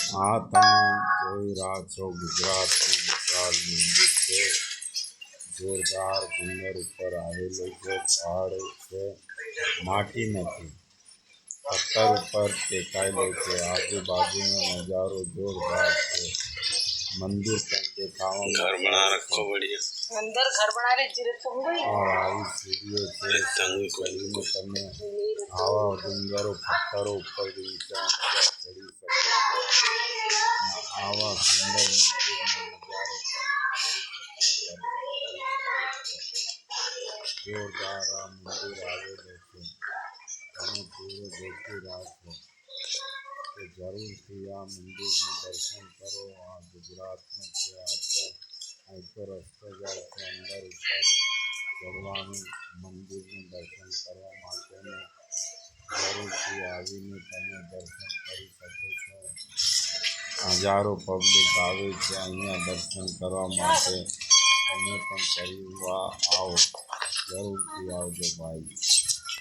આ તમે જોઈ રહ્યા છો ગુજરાતનું વિશાળ મંદિર છે. જોરદાર ડુંગર ઉપર આવેલું છે. પહાડ છે, માટી નથી, પથ્થર ઉપર ટેકાયેલો છે. આજુબાજુનો નજારો જોરદાર છે. મંદિર પણ દેખાવામાં अंदर घर बना रहे जीरे तुंगई और આવી સીડીઓ છે. કરીને તમે આવા ડુંગરો પથ્થરો ઉપર ઊંચા ચડી શકો છો. આવા સુંદર મંદિરનો નજારો જોરદાર આ મંદિર આવેલું છે. તમે પૂરો દેખી રહ્યા છો તો જરૂરથી આ મંદિરનું દર્શન કરો. આ ગુજરાતનું છે. આપણે અહીં તો રસ્તો જાય છે અંદર ઉપર ચડવાનું મંદિરનું દર્શન કરવા માટેનું. જરૂરથી આવીને તમે દર્શન કરી શકો છો. હજારો પબ્લિક આવે છે અહીંયા દર્શન કરવા માટે. તમે પણ કરવા આવો, જરૂરથી આવજો ભાઈ.